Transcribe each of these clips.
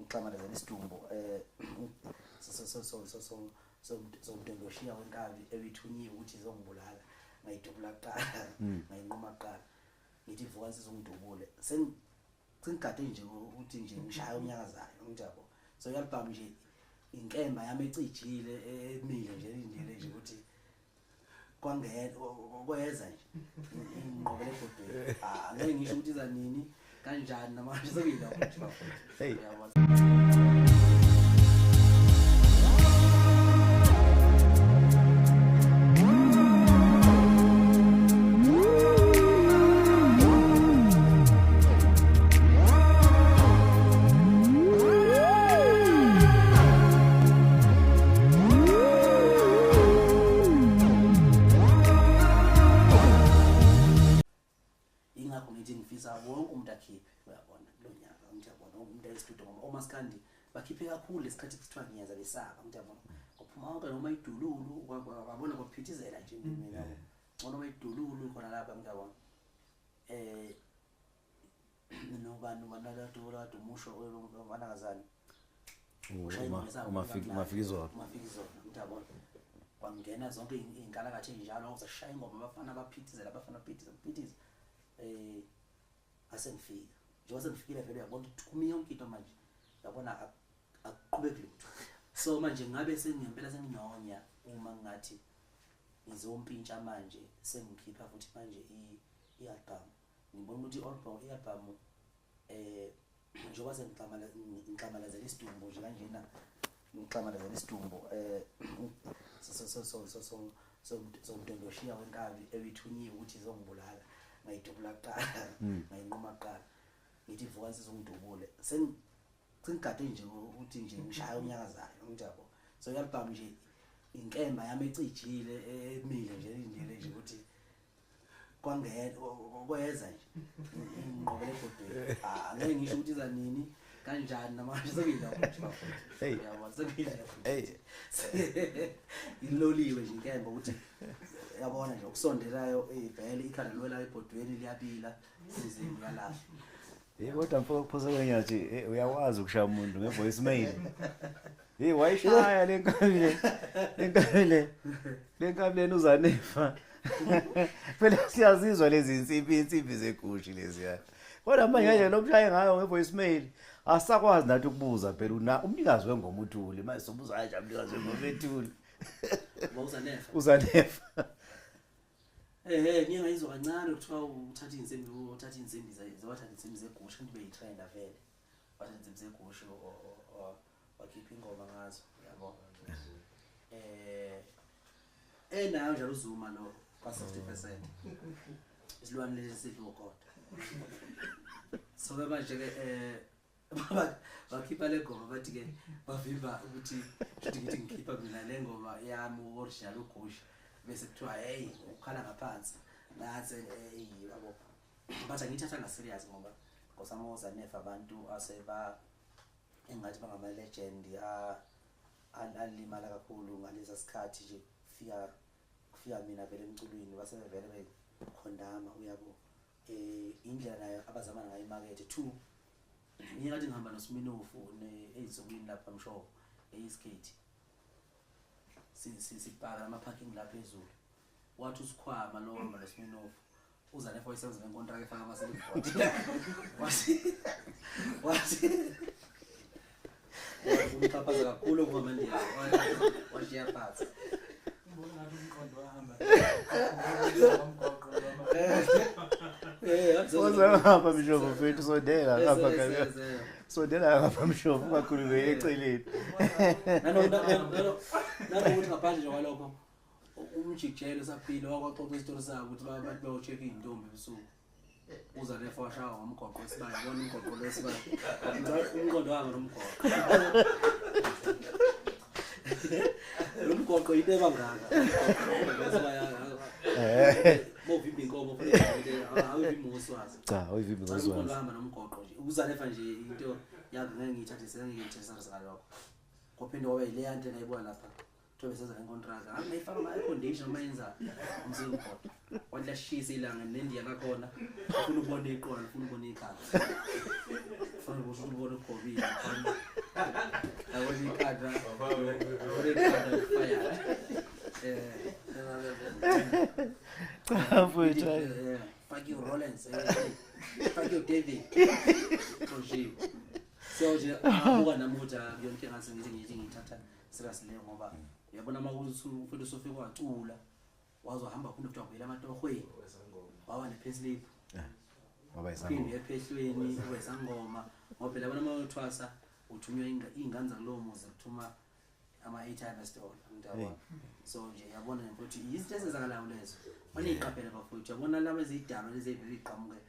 ngixamalezela isidumbu so mntondoshiya wenkabi ebithunyiwe ukuthi izongibulala ngayidubula kuqala ngayinqoma kuqala ngithi vuka sizongidubule sengigade nje ukuthi nje ngishaya unyakazayo ngijabo so yalibham nje inkemba yami ecijile emile nje indlela nje ukuthi kwangena kweza nje inqobele ebhodweni ngeke ngisho ukuthi izanini kanjani namanje sekuyila ukuthi bafuna yabo. Wonke umuntu akhiphe uyabona lo nyaka ngiyabona umuntu estudio ngoba omaskandi bakhiphe kakhulu lesikhathi kuthiwa ngiyaza besaka ngiyabona ngophuma wonke noma idululu wabona kwaphithizela nje mina noma idululu khona lapha ngiyabona noma umusho obanakazana umafikizona ngiyabona kwangena zonke inkalakathe njalo ngizashaya ingoma abafana abaphithizela abafana abaphithiza asengifika njengoba sengifikile vele uyabona ukuthi kumiye yonke into manje uyabona akuqhubeki lutho so manje ngabe sengempela senginyonya uma ngathi ngizompintsha manje sengikhipha futhi manje i-album ngibona ukuthi i-album njengoba ngixamalezela isidumbu nje kanjena ngixamalezela isidumbu so mntondoshiya wenkabi ebithunyiwe ukuthi izongibulala ngayidubula kuqala ngayinqoma kuqala ngithi vuka sizongidubule sengigade nje ukuthi nje ngishaya unyakazayo ngijabo so yalibham nje inkemba yami ecijile emile nje indlela nje ukuthi kwangena kweza nje inqobele ebhodweni ngeke ngisho ukuthi izanini kanjani namanje sekuyila ukuthi bafuna yabo sekuyila iloliwe nje inkemba ukuthi yabona nje ukusondelayo ivele ikhanda lwela ebhodweni liyabila sizini yalapha kodwa mfoko kuphosa kwenyathi uyawazi ukushaya umuntu ngevoice mail wayishaya lenkabi uZanefa phela siyazizwa lezi insimbi zegushi leziya kodwa manje nje lokushaya ngayo ngevoice mail asakwazi nathi ukubuza phela umnikazi wengoma uthuli manje sobuza nje umnikazi wengoma ethuli uZanefa ngiyayizwa kancane ukuthiwa uthatha insimbi zegusha ngibe yitrend vele wathatha insimbi zegusha wakhipha ingoma ngazo yabo nayo njalo uzuma lo kwa 60% isilwane lesi sidlo kodwa so manje ke bakhipha le ngoma bathi ke bavimba ukuthi ngithi ngikhipha mina le ngoma yami original ugusha bese kuthiwa hey ukhala ngaphansi ngathi yabo bathi ngithatha nga serious ngoba ngosamo Zanefa abantu aseba engathi bangama legend alimala kakhulu ngaleza sikhathi nje kufika mina vele emculweni basevele bekhondama uyabo indlela nayo abazama ngayo imarket 2 ngingathi ngihamba noSminofu ezokini lapha msho eyiskate sibhaka ama parking la phezulu wathi usikhwama lo hamba noSminofu uZanefa wayesenza ngenkontrakt efaka ama-selling wathi umqaphaza kakhulu ngoMandela washiya phansi ngibona ngathi umqondo wahamba Uzahamba mshofu mfethu sondela ngapha kaya. Sondela ngapha mshofu ungakhulule eceleni. Nanokuthi ngaphandle nje kwalokho umjikjelo saphila wakwaxoxa isitori sabo ukuthi abantu bayocheck intombi ebusuku. UZanefa washaya ngomgoqo esibani bona umgoqo lesibani. Umqondo wami nomgoqo. Umgoqo into bangaka. Movimbi inkomo futhi awuvimbi ngoswazi. Cha, awuvimbi ngoswazi. Umqondo wami nomgoqo nje. UZanefa nje into yazi ngeke ngiyithathise ngiyithesa sikalokho. Kophinde wabe ile yanto engayibona lapha. Thobe senza inkontraka. Angayifaka ama condition mayenza umzimkhona. Wadlashisa ilanga neNdiya ngakhona. Ufuna ukubona iqolo, ufuna ukubona ikhaya. Ufuna ukubona uGobile. Yabona ikhanda. Yabona ikhanda fire. Cha mfowethu. Fuck you Rollins. Fuck you David. So nje abuka namuda yonke ngase ngithi ngithatha seriously ngoba uyabona mawuthi futhi usofika wacula wazohamba khona kuthiwa vele amatohweni wawa nepayslip Ngoba isangoma. Ephehlweni wesangoma ngoba phela yabona mawuthwasa uthunywa ingane zakulowo muzi kuthuma ama-airtime store ndaba so nje yabona ukuthi izinto ezenzakalayo lezo maniqaphela bafowethu yabona laba ezidalo lezi evele iqhamuke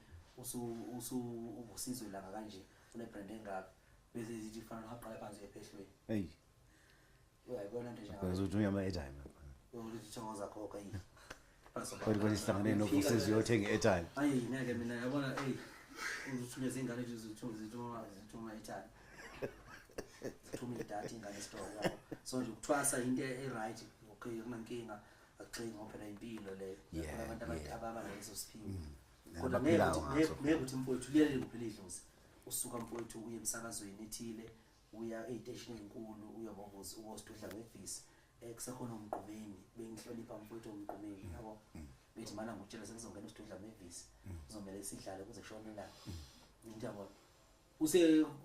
usizwe langa kanje unebrand engaka bese zithi fana nohaqala phansi ephehlweni Hey. uyayibona nje njalo Uzothunya ama-airtime. ukuthi thokoza khokha yini Kodwa sihlangane novusizi uyothenga i-airtime. hayi ngeke mina yabona uzithunya zingane nje zithuma airtime thuma idatha ingane store yabo so nje ukuthwasa into e-right okay kunankinga akuxinga ngoba phela impilo leyo abantu ababa naleso siphiwo kodwa ngeke ukuthi mfowethu liyele kuphela idlozi usuka mfowethu uye emsakazweni ethile uya ey'teshini ezinkulu uyobovuza uwosidudla ngevisi kusekhona umgqumeni bengihlonipha mfowethu umgqumeni yabo bethi mana ngutshela sekuzongena usidudla ngevisi uzomele sidlale kuze kushone la into yabo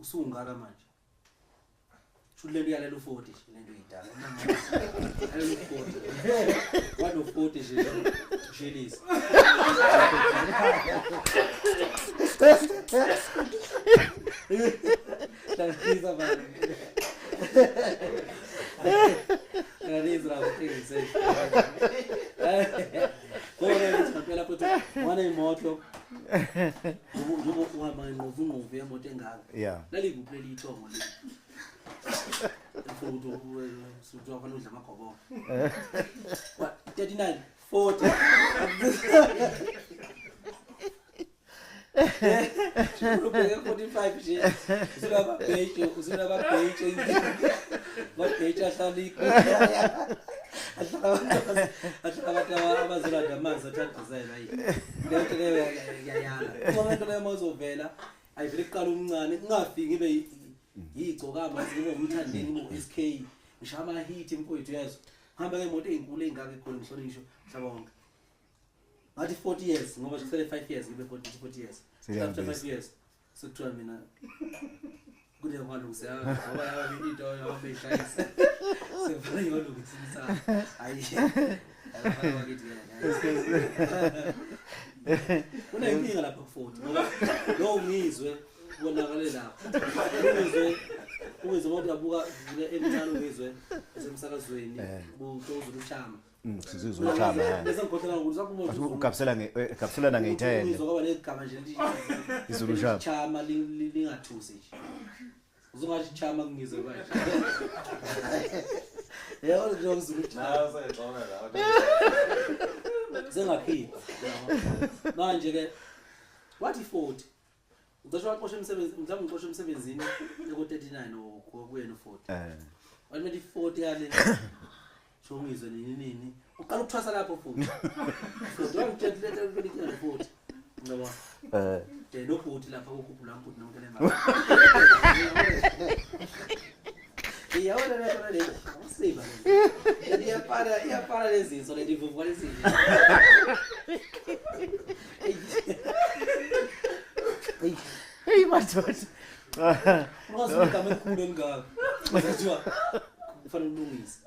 usungaka manje shulelo yalela u40 lento idala yalela u40 wano 40 nje ushelisa Thank bana Kanizra uthengise Kore ngicela futhi wana imoto Njengoba uhamba ngovungqovu yemoto engaka lali kuphi leli ithongo le Mfowethu usuthu afana udla amagobo 39 40 Ubheke 45 nje usulaba beige Babeige ahlali ahlala abazolanda amanzi athandazela yini lento leyo yayala umuntu leyo mawuzovela ayivele iqala umncane kungafiki ibe iGcokama sibe umthandeni ngo SK ngishaya ama hit mfowethu yazo hamba ngemoto ezinkulu ezingaka ekhona ngisho mhlabonke ngathi 40 years ngoba sisele 5 years ngibe 40 years after 5 years sekuthiwa mina kule kwalungise ngoba yaba into yabeshayisa sefuna yolungisa hayi abafana bakithi kuna inkinga lapha 40 ngoba lo uNgizwe ubonakale lapha uNgizwe umuntu abuka emncane uNgizwe esemsakazweni ubuthoza ushama sizizwe ushama bese ngikhohlana ukuthi sakubona ukapselana ngeithende ngizokuba negama nje lithi izulu shama chama lingathusi nje uzongathi chama kungizwe manje yebo nje uzulu chama sayixona la sengakhipha manje ke wathi 40 uzasho waqosha umsebenzi mhlawumbe uqosha umsebenzini eko39 okuyena u40 wathi 40 yale shongizwe nini uqala ukuthwasa lapho futhi ngitshela lento belikela 40 ngiyabona no 40 lapha ukukhuphula amphuthu nonke le mali iyawona lento le usiba iyapara lezinso lento ivuvuka lezinto hey madoda ungazi igama elikhulu engaka kuthiwa kufanele ulungise